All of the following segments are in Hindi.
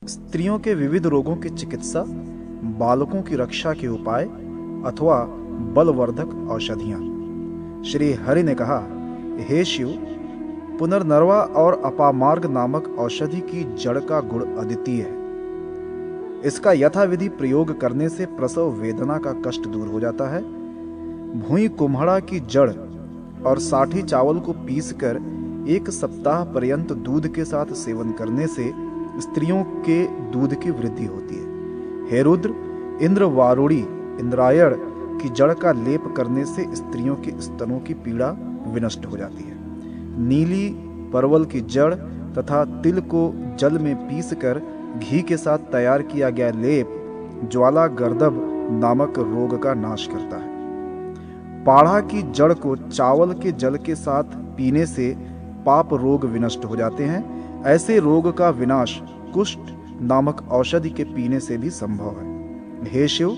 स्त्रियों के विविध रोगों की चिकित्सा, बालकों की रक्षा के उपाय अथवा बलवर्धक औषधियां। श्री हरि ने कहा, हे शिव, पुनर्नरवा और अपामार्ग नामक औषधि की जड़ का गुण अद्वितीय है। इसका यथाविधि प्रयोग करने से प्रसव वेदना का कष्ट दूर हो जाता है। भुई कुम्हड़ा की जड़ और साठी चावल को पीसकर 1 सप्ताह पर्यंत दूध के साथ सेवन करने से स्त्रियों के दूध की वृद्धि होती है। हे रुद्र, इंद्र वारुणी इंद्रायण की जड़ का लेप करने से स्त्रियों के स्तनों की पीड़ा विनष्ट हो जाती है। नीली परवल की जड़ तथा तिल को जल में पीसकर घी के साथ तैयार किया गया लेप ज्वाला गर्दभ नामक रोग का नाश करता है। पाढ़ा की जड़ को चावल के जल के साथ पीने से पाप रोग विनष्ट हो जाते हैं। ऐसे रोग का विनाश कुष्ठ नामक औषधि के पीने से भी संभव है। हे शिव,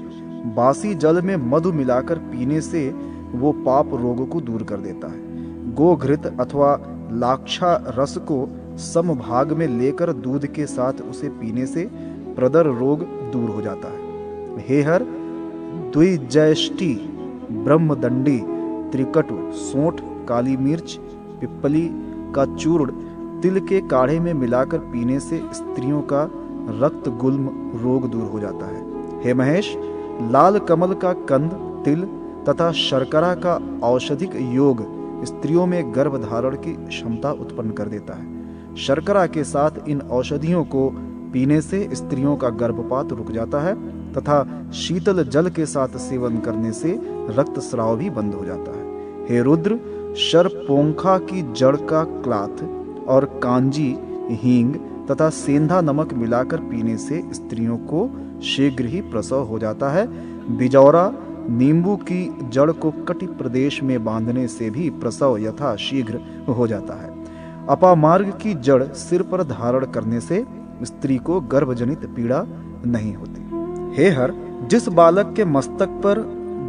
बासी जल में मधु मिलाकर पीने से वो पाप रोग को दूर कर देता है। गोघृत अथवा लाक्षा रस को समभाग में लेकर दूध के साथ उसे पीने से प्रदर रोग दूर हो जाता है। हे हर, द्विजयष्टि, ब्रह्मदंडी, त्रिकटु, सोंठ, काली मिर्च, पिप्पली का चूर्ण तिल के काढ़े में मिलाकर पीने से स्त्रियों का रक्त गुल्म रोग दूर हो जाता है। हे महेश, लाल कमल का कंद, तिल तथा शर्करा का औषधिक योग स्त्रियों में गर्भ धारण की क्षमता उत्पन्न कर देता है। शर्करा के साथ इन औषधियों को पीने से स्त्रियों का गर्भपात रुक जाता है तथा शीतल जल के साथ सेवन करने से रक्तस्राव भी बंद हो जाता है। हे रुद्र, शरपोंखा की जड़ का क्लाथ और कांजी, हींग तथा सेंधा नमक मिलाकर पीने से स्त्रियों को शीघ्र ही प्रसव हो जाता है। बिजौरा नींबू की जड़ को कटि प्रदेश में बांधने से भी प्रसव यथा शीघ्र हो जाता है। अपामार्ग की जड़ सिर पर धारण करने से स्त्री को गर्भजनित पीड़ा नहीं होती। हे हर, जिस बालक के मस्तक पर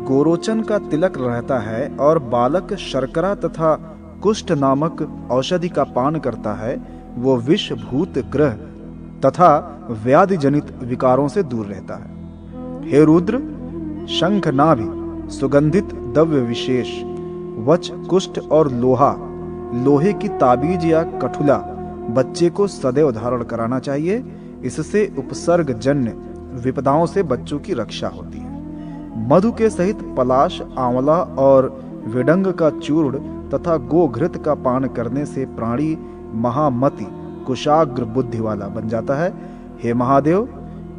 गोरोचन का तिलक रहता है और बालक शर्करा तथा कुष्ठ नामक औषधि का पान करता है, वो विष, भूत, ग्रह तथा व्याधि जनित विकारों से दूर रहता है। हे रुद्र, शंख नाभि, सुगंधित द्रव्य विशेष, वच, कुष्ठ और लोहे की ताबीज या कठुला बच्चे को सदैव धारण कराना चाहिए। इससे उपसर्ग जन्य विपदाओं से बच्चों की रक्षा होती है। मधु के सहित पलाश, आंवला और विडंग का चूर्ण तथा गोघृत का पान करने से प्राणी महामति, कुशाग्र बुद्धि वाला बन जाता है। हे महादेव,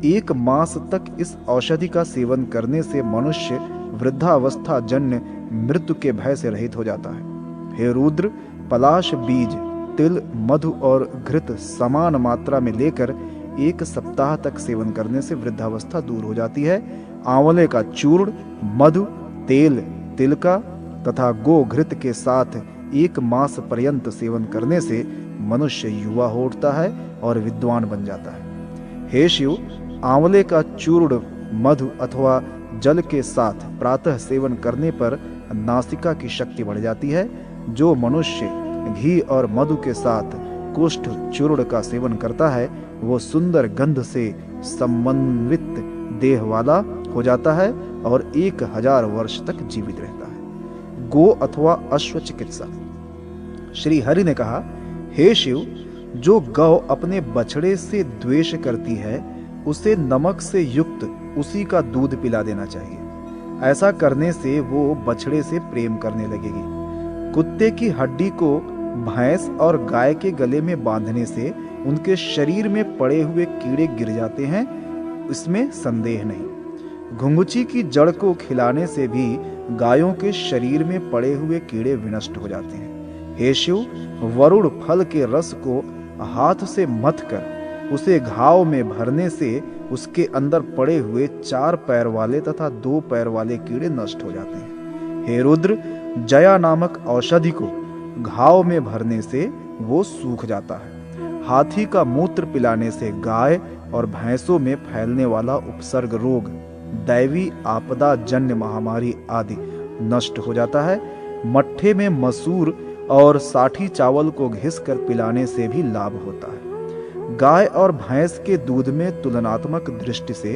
1 मास तक इस औषधि का सेवन करने से मनुष्य वृद्धावस्था जन्य मृत्यु के भय से रहित हो जाता है। हे रुद्र, पलाश बीज, तिल, मधु और घृत समान मात्रा में लेकर 1 सप्ताह तक सेवन करने से वृद्धावस्था दूर हो जाती है। आंवले का चूर्ण, मधु, तेल, तिल का तथा गोघृत के साथ 1 मास पर्यंत सेवन करने से मनुष्य युवा हो उठता है और विद्वान बन जाता है। हे शिव, आंवले का चूर्ण मधु अथवा जल के साथ प्रातः सेवन करने पर नासिका की शक्ति बढ़ जाती है। जो मनुष्य घी और मधु के साथ कुष्ठ चूर्ण का सेवन करता है, वो सुंदर गंध से समन्वित देह वाला हो जाता है और 1000 वर्ष तक जीवित रहता है। गो अथवा अश्व चिकित्सा। श्री हरि ने कहा, हे शिव, जो गौ अपने बछड़े से द्वेष करती है, उसे नमक से युक्त उसी का दूध पिला देना चाहिए। ऐसा करने से वो बछड़े से प्रेम करने लगेगी। कुत्ते की हड्डी को भैंस और गाय के गले में बांधने से उनके शरीर में पड़े हुए कीड़े गिर जाते हैं, इसमें संदेह नहीं। घुंघुची की जड़ को खिलाने से भी गायों के शरीर में पड़े हुए कीड़े विनष्ट हो जाते हैं। हे शिव, वरुण फल के रस को हाथ से मथकर उसे घाव में भरने से उसके अंदर पड़े हुए 4 पैर वाले तथा 2 पैर वाले कीड़े नष्ट हो जाते हैं। हे रुद्र, जया नामक औषधि को घाव में भरने से वो सूख जाता है। हाथी का मूत्र पिलाने से गाय और भैंसों में फैलने वाला उपसर्ग रोग, दैवी आपदा जन्य महामारी आदि नष्ट हो जाता है। मट्ठे में मसूर और साठी चावल को घिस कर पिलाने से भी लाभ होता है। गाय और भैंस के दूध में तुलनात्मक दृष्टि से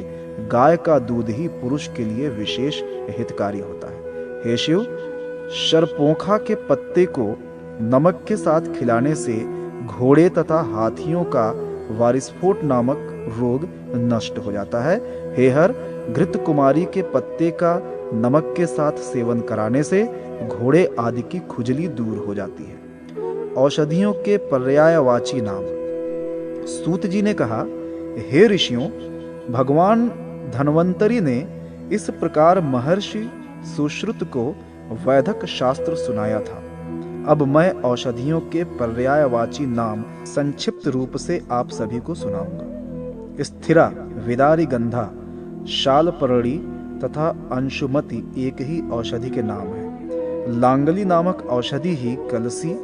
गाय का दूध ही पुरुष के लिए विशेष हितकारी होता है। हे शिव, शरपोंखा के पत्ते को नमक के साथ खिलाने से घोड़े तथा हाथियों का वारिस्फोट नामक रोग नष्ट हो जाता है। हे हर, घृत कुमारी के पत्ते का नमक के साथ सेवन कराने से घोड़े आदि की खुजली दूर हो जाती है। औषधियों के पर्यायवाची नाम। सूत जी ने कहा, हे ऋषियों, भगवान धन्वंतरि ने इस प्रकार महर्षि सुश्रुत को वैदिक शास्त्र सुनाया था। अब मैं औषधियों के पर्यायवाची नाम संक्षिप्त रूप से आप सभी को सुनाऊंगा। स्थिरा, विदारी गंधा, शालपर्णी तथा अंशुमति एक ही औषधि के नाम है। लांगली नामक औषधि ही कलसी,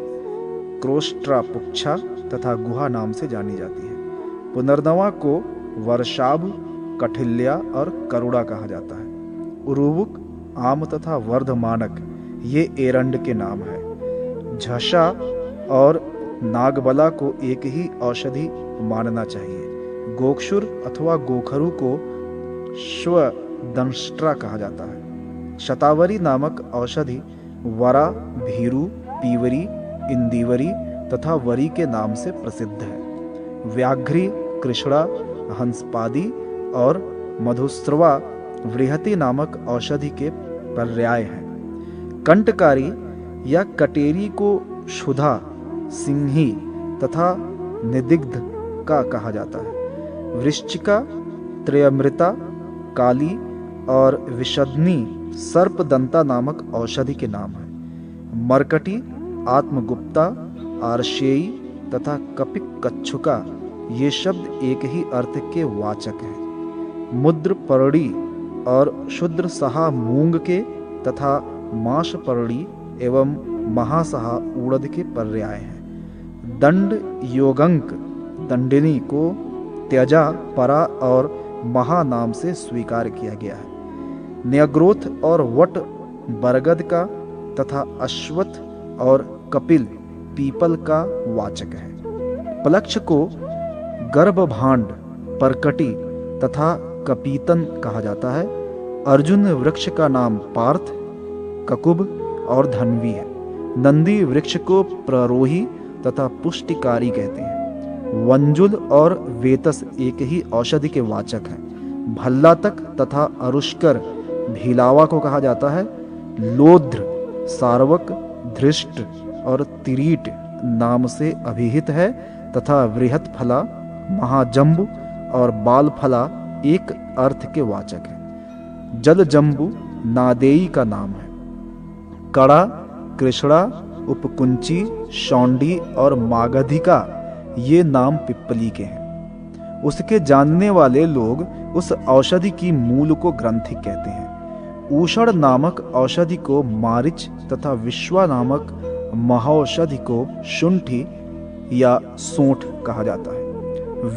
क्रोस्ट्रा पुच्छा तथा गुहा नाम से जानी जाती है। पुनर्नवा को वर्षाभ, कठिल्या और करुड़ा कहा जाता है। उरुबुक, आम तथा वर्धमानक ये एरंड के नाम है। झषा और नागबला को एक ही औषधि मानना चाहिए। गोक्षुर अथवा गोखरू को श्वदंष्ट्रा कहा जाता है। शतावरी नामक औषधि वरा, भीरू, पीवरी, इंदिवरी तथा वरी के नाम से प्रसिद्ध है। व्याघ्री, कृष्णा, हंसपादी और मधुस्रवा वृहति नामक औषधि के पर्याय हैं। कंटकारी या कटेरी को क्षुधा, सिंही तथा निदिग्ध का कहा जाता है। वृश्चिका, त्रयमृता, काली और विषदनी सर्पदंता नामक औषधि के नाम है। मरकटी, आत्मगुप्ता, आर्शेयी तथा कपिक कच्छुका ये शब्द एक ही अर्थ के वाचक हैं। मुद्रपर्णी और शुद्र सहा मूंग के तथा माशपर्णी एवं महासहा उड़द के पर्याय हैं। दंड योगंक दंडिनी को त्यजा, परा और महा नाम से स्वीकार किया गया है। न्यग्रोथ और वट बरगद का तथा अश्वत्थ और कपिल पीपल का वाचक है। प्लक्ष को गर्भभांड, परकटी तथा कपीतन कहा जाता है। अर्जुन वृक्ष का नाम पार्थ, ककुब और धन्वी है। नंदी वृक्ष को प्ररोही तथा पुष्टिकारी कहते हैं। वंजुल और वेतस एक ही औषधि के वाचक हैं। भल्लातक तथा अरुष्कर भीलावा को कहा जाता है। लोध्र, सारवक, धृष्ट और तिरीट नाम से अभिहित है तथा वृहत फला, महाजंबु और बाल फला एक अर्थ के वाचक है। जल जंबु नादेई का नाम है। कड़ा, कृष्णा, उपकुंची, शौंडी और मागधिका ये नाम पिप्पली के हैं। उसके जानने वाले लोग उस औषधि की मूल को ग्रंथि कहते हैं। ऊषण नामक औषधि को मारिच तथा विश्वा नामक महौषधि को शुंठी या सोंठ कहा जाता है।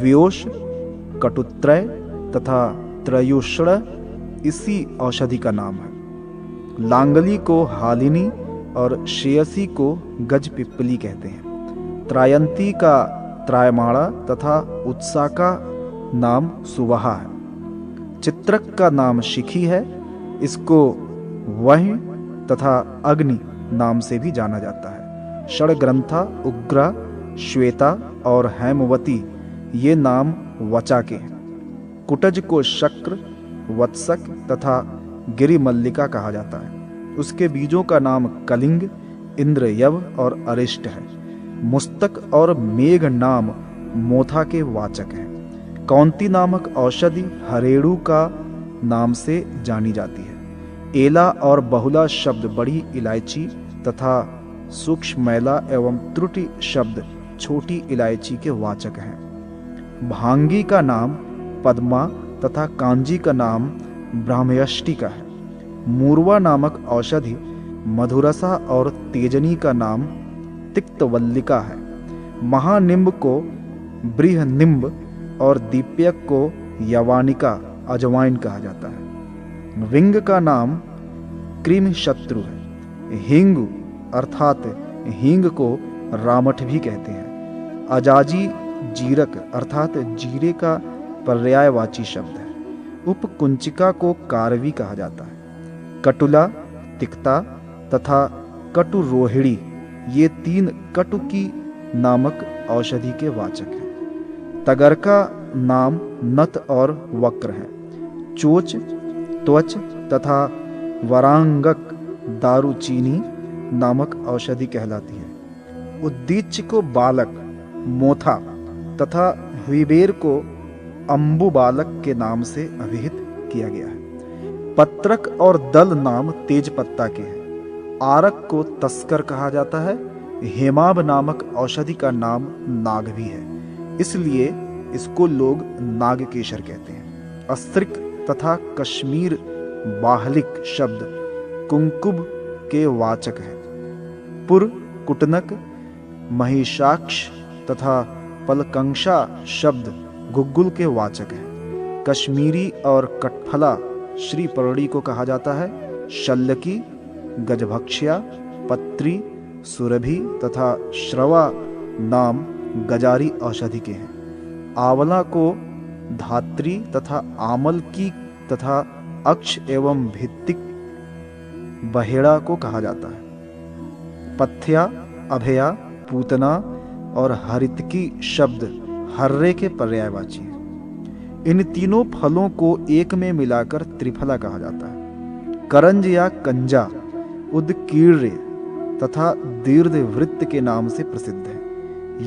व्योष, कटुत्रय तथा त्रयुष्ण इसी औषधि का नाम है। लांगली को हालिनी और श्रेयसी को गज पिप्पली कहते हैं। त्रायंती का त्रायमाणा तथा उत्सा का नाम सुवहा है। चित्रक का नाम शिखी है। इसको वह तथा अग्नि नाम से भी जाना जाता है। षडग्रंथा, उग्रा, श्वेता और हेमवती ये नाम वचा के हैं। कुटज को शक्र, वत्सक तथा गिरिमल्लिका कहा जाता है। उसके बीजों का नाम कलिंग, इंद्रयव और अरिष्ट है। मुस्तक और मेघ नाम मोथा के वाचक हैं। कौंती नामक औषधि हरेड़ू का नाम से जानी जाती है। एला और बहुला शब्द बड़ी इलायची तथा सूक्ष्म मैला एवं त्रुटि शब्द छोटी इलायची के वाचक हैं। भांगी का नाम पद्मा तथा कांजी का नाम ब्राह्मयष्टि का है। मूर्वा नामक औषधि मधुरसा और तेजनी का नाम तिक्तवल्लिका है। महानिम्ब को बृहनिम्ब और दीप्यक को यवानिका अजवाइन कहा जाता है। विंग का नाम कृमि शत्रु है। हिंग अर्थात हींग को रामठ भी कहते हैं। अजाजी जीरक अर्थात जीरे का पर्यायवाची शब्द है। उपकुंचिका को कारवी कहा जाता है। कटुला, तिक्ता तथा कटुरोहिणी ये 3 कटुकी नामक औषधि के वाचक हैं। तगर का नाम नत और वक्र है। चोच, त्वच तथा वरांगक दारूचीनी नामक औषधि कहलाती है। उद्दीच को बालक, मोथा तथा विबेर को अम्बु बालक के नाम से अभिहित किया गया है। पत्रक और दल नाम तेज पत्ता के हैं। आरक को तस्कर कहा जाता है। हेमाब नामक औषधि का नाम नाग भी है, इसलिए इसको लोग नागकेशर कहते हैं। अस्त्रिक तथा कश्मीर बाहलिक शब्द कुंकुब के वाचक हैं। पुर, कुटनक, महिषाक्ष तथा पलकंशा शब्द गुग्गुल के वाचक हैं। कश्मीरी और कटफला श्री परड़ी को कहा जाता है। शल्यकी, गजभक्ष्या, पत्री, सुरभि तथा श्रवा नाम गजारी औषधि के हैं। आंवला को धात्री तथा आमल की तथा अक्ष एवं भित्तिक बहेड़ा को कहा जाता है। पथ्या, अभया, पूतना और हरितकी शब्द हर्रे के पर्यायवाची हैं। इन तीनों फलों को एक में मिलाकर त्रिफला कहा जाता है। करंज या कंजा उद्कीर्य तथा दीर्घवृत्त के नाम से प्रसिद्ध है।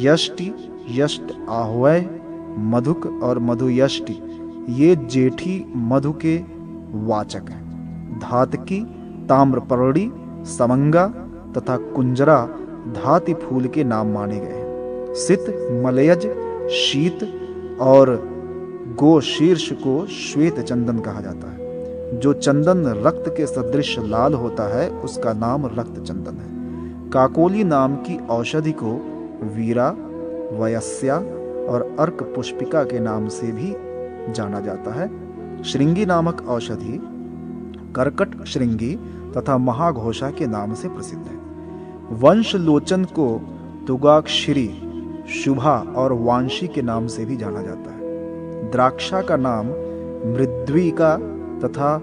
यष्टि, यष्ट आह्वय, मधुक और मधुयष्टि ये जेठी मधु के वाचक हैं। धातकी, ताम्रपर्णी, समंगा तथा कुंजरा धाति फूल के नाम माने गए हैं। सित, मलयज, शीत और गोशीर्ष को श्वेत चंदन कहा जाता है। जो चंदन रक्त के सदृश लाल होता है उसका नाम रक्त चंदन है। काकोली नाम की औषधि को वीरा, वयस्या और अर्क पुष्पिका के नाम से भी जाना जाता है। श्रृंगी नामक औषधि करकट श्रृंगी तथा महाघोषा के नाम से प्रसिद्ध है। वंश लोचन को तुगाक्षरी, शुभा और वांशी के नाम से भी जाना जाता है। द्राक्षा का नाम मृद्विका तथा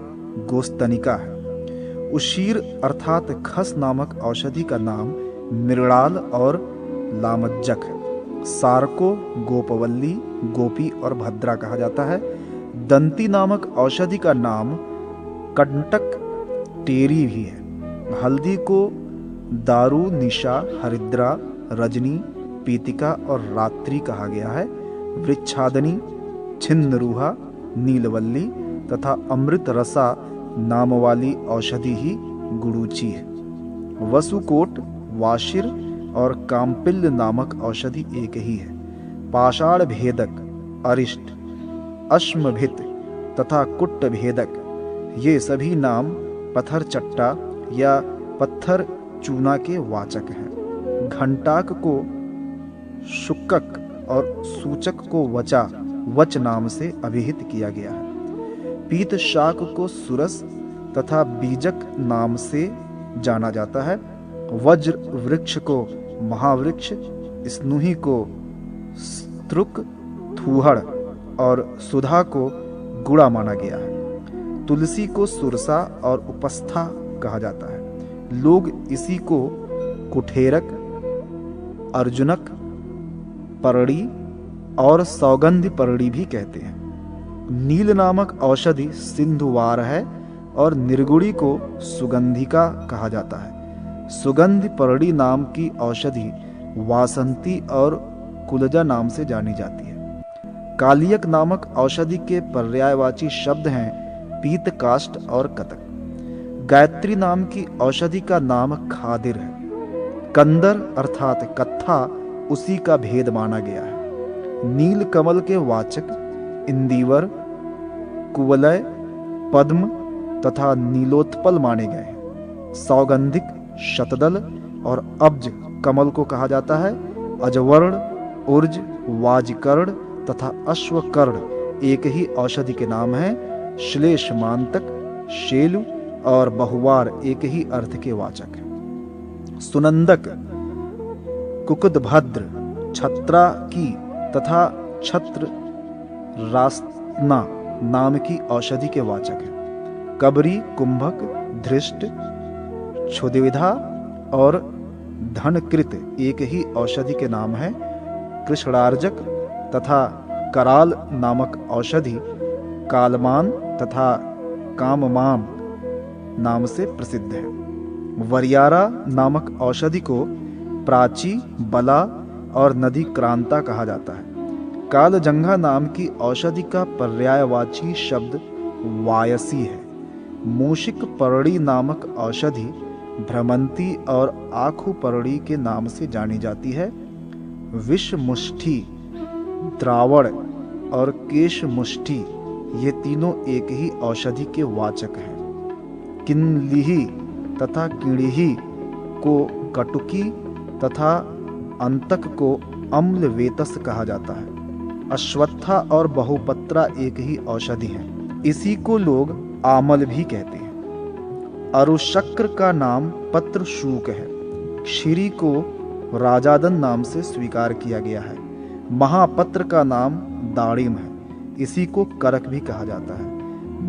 गोस्तनिका है। उशीर अर्थात खस नामक औषधि का नाम मृणाल और लामज्जक है। सार को गोपवल्ली, गोपी और भद्रा कहा जाता है। दंती नामक औषधि का नाम कंटक टेरी भी है। हल्दी को दारू, निशा, हरिद्रा, रजनी, पीतिका और रात्रि कहा गया है। वृक्षादनी, छिन्नरूहा, नीलवल्ली तथा अमृत रसा नाम वाली औषधि ही गुड़ूची है। वसुकोट, वाशिर और काम्पिल्य नामक औषधि एक ही है। पाषाण भेदक, अरिष्ट, अश्मभित तथा कुट्ट भेदक ये सभी नाम पत्थर चट्टा या पत्थर चूना के वाचक हैं। घंटाक को शुक्कक और सूचक को वचा, वच नाम से अभिहित किया गया है। पीत शाक को सुरस तथा बीजक नाम से जाना जाता है। वज्र वृक्ष को महावृक्ष, स्नुही को स्त्रुक, थूहड़ और सुधा को गुड़ा माना गया है। तुलसी को सुरसा और उपस्था कहा जाता है। लोग इसी को कुठेरक, अर्जुनक, परड़ी और सौगंधि परड़ी भी कहते हैं। नील नामक औषधि सिंधुवार है और निर्गुड़ी को सुगंधिका कहा जाता है। सुगंधि परड़ी नाम की औषधि वासंती और कुलजा नाम से जानी जाती है। कालियक नामक औषधि के पर्यायवाची शब्द हैं पीत, काष्ठ और कतक। गायत्री नाम की औषधि का नाम खादिर है। कंदर अर्थात कत्था उसी का भेद माना गया है। नील कमल के वाचक इंदिवर, कुवलय, पद्म तथा नीलोत्पल माने गए हैं। सौगंधिक, शतदल और अब्ज कमल को कहा जाता है। अजवर्ण, उर्ज, वाजकर्ण तथा अश्वकर्ण एक ही औषधि के नाम हैं। श्लेषमांतक, शेलु और बहुवार एक ही अर्थ के वाचक हैं। सुनंदक, कुकुदभद्र, छत्रा की तथा छत्र रास्तना नाम की औषधि के वाचक हैं। कबरी, कुंभक, धृष्ट, क्षुद्विधा और धनकृत एक ही औषधि के नाम हैं। कृष्णार्जक तथा कराल नामक औषधि कालमान तथा काममान नाम से प्रसिद्ध है। वरियारा नामक औषधि को प्राची, बला और नदी क्रांता कहा जाता है। कालजंघा नाम की औषधि का पर्यायवाची शब्द वायसी है। मूषिक परड़ी नामक औषधि भ्रमंती और आखू परड़ी के नाम से जानी जाती है। विष मुष्टि, द्रावण और केश मुष्टि ये तीनों एक ही औषधि के वाचक हैं। किनलिही तथा किणिही को कटुकी तथा अंतक को अम्ल वेतस कहा जाता है। अश्वत्था और बहुपत्रा एक ही औषधि है। इसी को लोग आमल भी कहते हैं। अरुशक्र का नाम पत्र शूक है। क्षीरी को राजादन नाम से स्वीकार किया गया है। महापत्र का नाम दाड़िम है। इसी को करक भी कहा जाता है।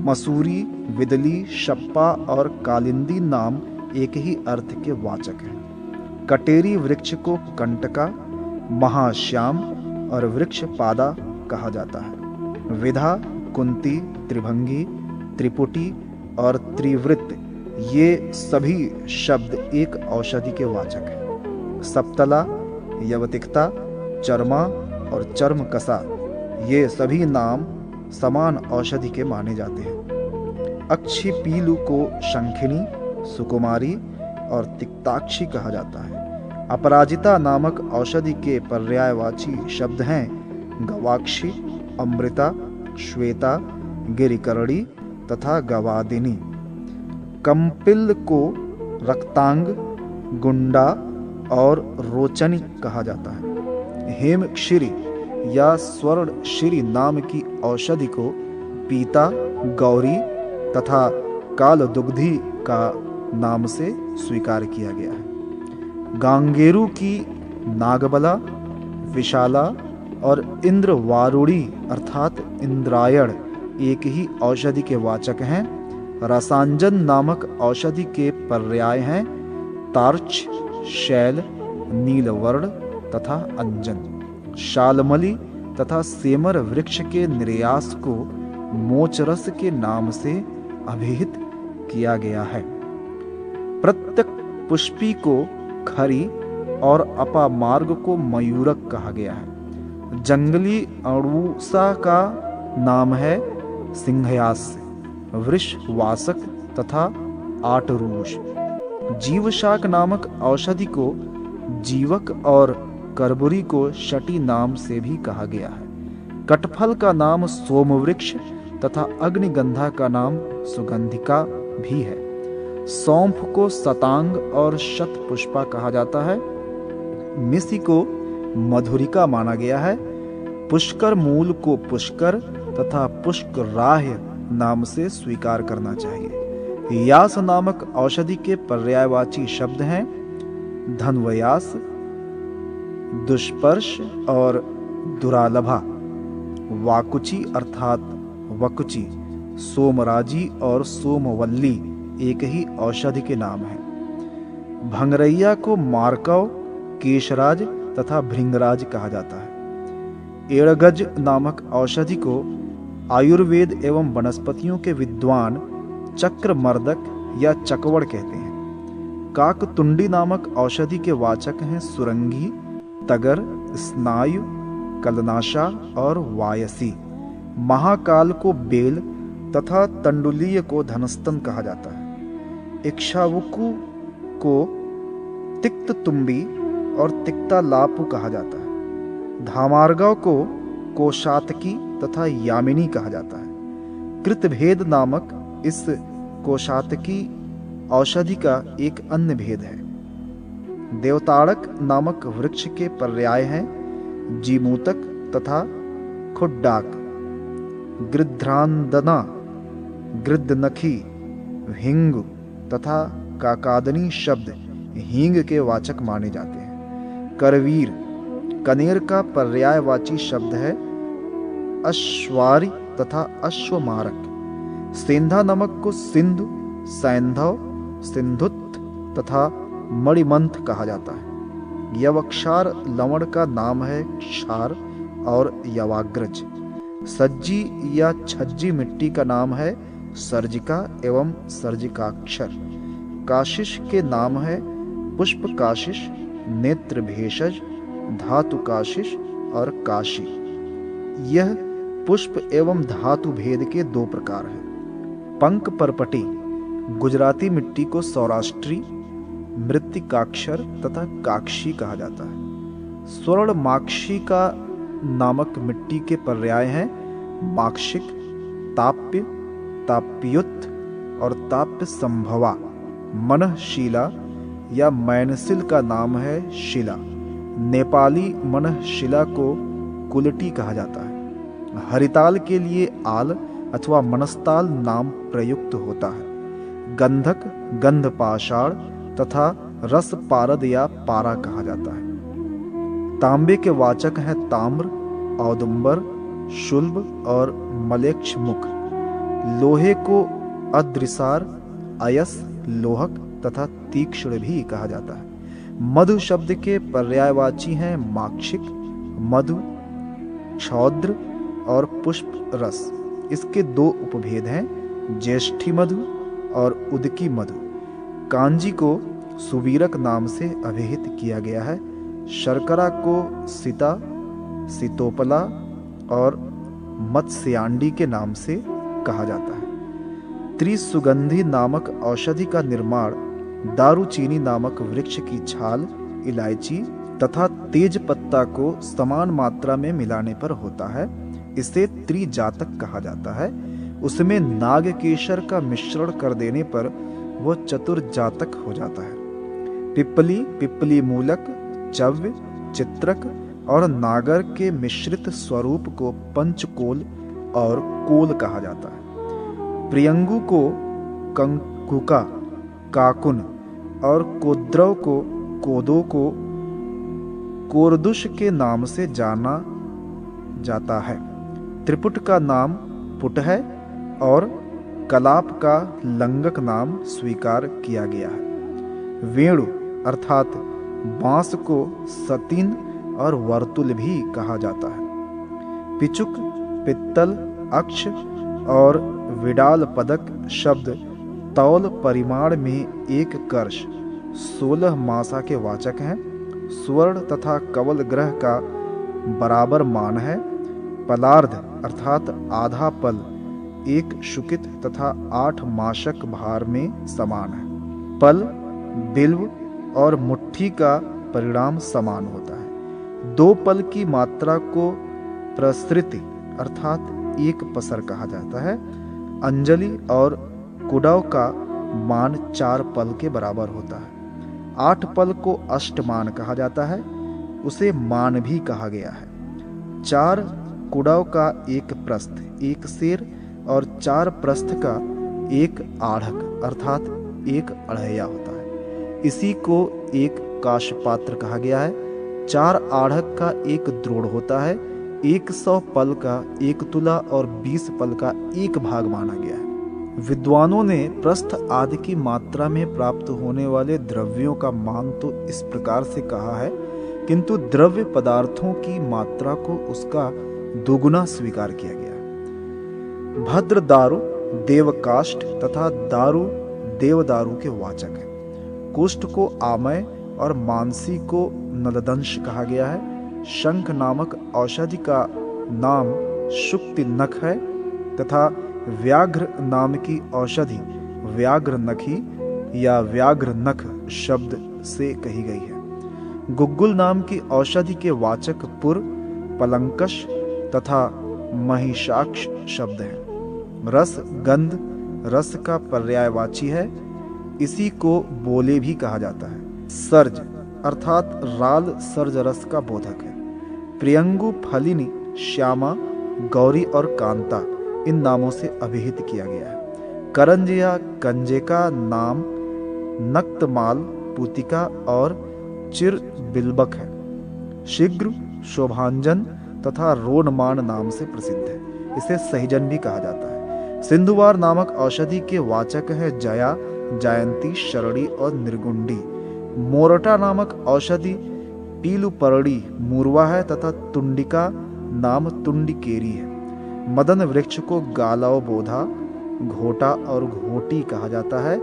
मसूरी, विदली, शप्पा और कालिंदी नाम एक ही अर्थ के वाचक हैं। कटेरी वृक्ष को कंटका, महाश्याम और वृक्ष पादा कहा जाता है। विधा, कुंती, त्रिभंगी, त्रिपुटी और त्रिवृत्त ये सभी शब्द एक औषधि के वाचक हैं। सप्तला, यवतिकता, चर्मा और चर्मकसा ये सभी नाम समान औषधि के माने जाते हैं। अक्षी पीलू को शंखिनी, सुकुमारी और तिक्ताक्षी कहा जाता है। अपराजिता नामक औषधि के पर्यायवाची शब्द हैं गवाक्षी, अमृता, श्वेता, गिरिकरणी तथा गवादिनी। कंपिल को रक्तांग, गुंडा और रोचनी कहा जाता है। हेमक्षीरी या स्वर्णशिरी नाम की औषधि को पीता, गौरी तथा कालदुग्धि का नाम से स्वीकार किया गया है। गांगेरू की नागबला, विशाला और इंद्रवारुणी अर्थात इंद्रायण एक ही औषधि के वाचक हैं। रसांजन नामक औषधि के पर्याय हैं तार्च, शैल, नीलवर्ण तथा अंजन। शालमली तथा सेमर वृक्ष के निर्यास को मोचरस के नाम से अभिहित किया गया है। प्रत्यक पुष्पी को खरी और अपामार्ग को मयूरक कहा गया है। जंगली अड़ूसा का नाम है सिंहयास्य, वृषवासक तथा आटरूष। जीवशाक नामक औषधि को जीवक और करबुरी को शटी नाम से भी कहा गया है। कटफल का नाम सोमवृक्ष तथा अग्निगंधा का नाम सुगंधिका भी है। सौंफ को सतांग और शतपुष्पा कहा जाता है। मिसी को मधुरिका माना गया है। पुष्कर मूल को पुष्कर तथा पुष्कराह्य नाम से स्वीकार करना चाहिए। यास नामक औषधि के पर्यायवाची शब्द हैं धनवयास, दुष्पर्श और दुरालभा। वाकुची अर्थात वकुची, सोमराजी और सोमवल्ली एक ही औषधि के नाम हैं। भंगरैया को मार्कव, केशराज तथा भृंगराज कहा जाता है। एड़गज नामक औषधि को आयुर्वेद एवं वनस्पतियों के विद्वान चक्रमर्दक या चकवड़ कहते हैं। काकतुंडी नामक औषधि के वाचक हैं सुरंगी, तगर, स्नायु, कलनाशा और वायसी। महाकाल को बेल तथा तंडुलीय को धनस्तन कहा जाता है। इक्ष्वाकु को तिक्त तुम्बी और तिक्ता लापु कहा जाता है। धामार्गव को कोशातकी तथा यामिनी कहा जाता है। कृतभेद नामक इस कोशातकी औषधि का एक अन्य भेद है। देवताड़क नामक वृक्ष के पर्याय हैं जीमूतक तथा खुड्डाक। गृध्रांदना, गृद्धनखी, हिंग तथा काकादनी शब्द हींग के वाचक माने जाते हैं। करवीर, कनेर का पर्यायवाची शब्द है अश्वारी तथा अश्वमारक। सेंधा नमक को सिंधु, सैंधव, सिंधुत्त तथा मणिमंथ कहा जाता है। यवक्षार लवण का नाम है क्षार और यवाग्रज। सज्जी या छज्जी मिट्टी का नाम है सर्जिका एवं सर्जिकाक्षर। काशिश के नाम है पुष्प काशिश, नेत्र भेषज, धातु काशिश और काशी। यह पुष्प एवं धातु भेद के दो प्रकार हैं। पंक परपटी गुजराती मिट्टी को सौराष्ट्री, मृत्तिकाक्षर तथा काक्षी कहा जाता है। स्वर्ण माक्षी का नामक मिट्टी के पर्याय हैं माक्षिक, ताप्य, ताप्युत और ताप्य संभवा। मनःशिला या मैनसिल का नाम है शिला। नेपाली मनःशिला को कुलटी कहा जाता है। हरिताल के लिए आल अथवा मनस्ताल नाम प्रयुक्त होता है। गंधक गंधपाषाण तथा रस पारद या पारा कहा जाता है। तांबे के वाचक हैं ताम्र, औदुंबर, शुल्ब और मलेक्ष मुख। लोहे को अद्रिसार, अयस, लोहक तथा तीक्ष्ण भी कहा जाता है। मधु शब्द के पर्यायवाची हैं माक्षिक, मधु, क्षौद्र और पुष्प रस। इसके दो उपभेद हैं ज्येष्ठी मधु और उदकी मधु। कांजी को सुवीरक नाम से अभिहित किया गया है। शर्करा को सीता, सीतोपला और मत्स्यांडी के नाम से कहा जाता है। त्रिसुगंधी नामक औषधि का निर्माण दारूचीनी नामक वृक्ष की छाल, इलायची तथा तेज पत्ता को समान मात्रा में मिलाने पर होता है। इसे त्रिजातक कहा जाता है। उसमें नागकेशर का मिश्रण कर देने पर वह चतुर्जातक हो जाता है। पिप्पली, पिप्पली मूलक, चव्य, चित्रक और नागर के मिश्रित स्वरूप को पंचकोल और कोल कहा जाता है। प्रियंगु को कंकुका, काकुन और कोद्रव को कोदो को कोरदुष के नाम से जाना जाता है। त्रिपुट का नाम पुट है और कलाप का लंगक नाम स्वीकार किया गया है। वेणु अर्थात बांस को सतीन और वर्तुल भी कहा जाता है। पिचुक, पित्तल, अक्ष और विडाल पदक शब्द तौल परिमाण में एक कर्ष 16 मासा के वाचक हैं। स्वर्ण तथा कवल ग्रह का बराबर मान है। पलार्ध अर्थात आधा पल एक शुकित तथा 8 माशक भार में समान है। पल, बिल्व और मुट्ठी का परिणाम समान होता है। 2 पल की मात्रा को प्रसृति अर्थात एक पसर कहा जाता है। अंजलि और कुडव का मान 4 पल के बराबर होता है। 8 पल को अष्टमान कहा जाता है। उसे मान भी कहा गया है। 4 कुडव का एक प्रस्थ, एक सेर और 4 प्रस्थ का एक आढ़क अर्थात एक अढ़ैया होता है। इसी को एक काशपात्र कहा गया है। 4 आढ़क का एक द्रोण होता है। 100 पल का एक तुला और 20 पल का एक भाग माना गया है। विद्वानों ने प्रस्थ आदि की मात्रा में प्राप्त होने वाले द्रव्यों का मान तो इस प्रकार से कहा है, किंतु द्रव्य पदार्थों की मात्रा को उसका दोगुना स्वीकार किया गया। भद्र दारु देवकाष्ठ तथा दारु देवदारु के वाचक है। कुष्ठ को आमय और मानसी को नलदंश कहा गया है। शंख नामक औषधि का नाम शुक्ति नख है तथा व्याघ्र नाम की औषधि व्याघ्र नखी या व्याघ्र नख शब्द से कही गई है। गुग्गुल नाम की औषधि के वाचक पुर, पलंकश तथा महिषाक्ष शब्द हैं। रस गंध रस का पर्यायवाची है। इसी को बोले भी कहा जाता है। सर्ज अर्थात राल सर्ज रस का बोधक है। प्रियंगु, फलिनी, श्यामा, गौरी और कांता इन नामों से अभिहित किया गया है। करंज या कंजे का नाम नक्तमाल, पुतिका और चिर बिल्बक है। शीघ्र, शोभांजन तथा रोणमान नाम से प्रसिद्ध है। इसे सहजन भी कहा जाता है। सिंधुवार नामक औषधि के वाचक है जया, जयंती, शरणी और निर्गुंडी। मोरटा नामक औषधि पीलुपर्णी मूर्वा है तथा तुंडिका नाम तुंडिकेरी है। मदन वृक्ष को गालव बोधा, घोटा और घोटी कहा जाता है।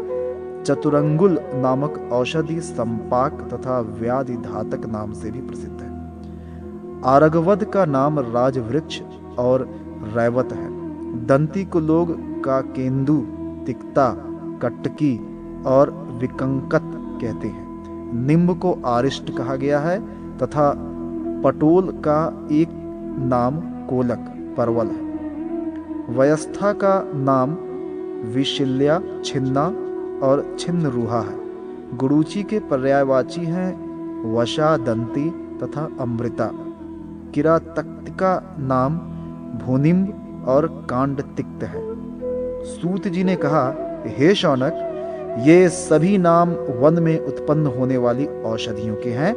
चतुरंगुल नामक औषधि संपाक तथा व्याधि धातक नाम से भी प्रसिद्ध है। आरगवद का नाम राजवृक्ष और रैवत है। दंती को लोग का केंदु, तिक्ता, कटकी और विकंकत कहते हैं। निम्ब को आरिष्ट कहा गया है तथा पटोल का एक नाम कोलक, परवल है। वयस्था का नाम विशिल्या, छिन्ना और छिन्न रूहा है। गुड़ूची के पर्यायवाची हैं वशा, दंती तथा अमृता। किरातक्ति का नाम भूनिम्ब और कांडतिक्त है। सूत जी ने कहा, हे शौनक, ये सभी नाम वन में उत्पन्न होने वाली औषधियों के हैं।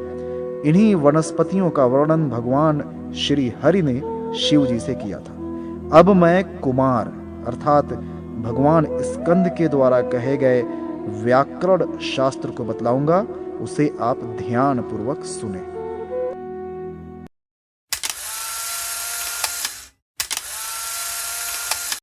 इन्हीं वनस्पतियों का वर्णन भगवान श्री हरि ने शिव जी से किया था। अब मैं कुमार अर्थात भगवान स्कंद के द्वारा कहे गए व्याकरण शास्त्र को बतलाऊंगा, उसे आप ध्यान पूर्वक सुने।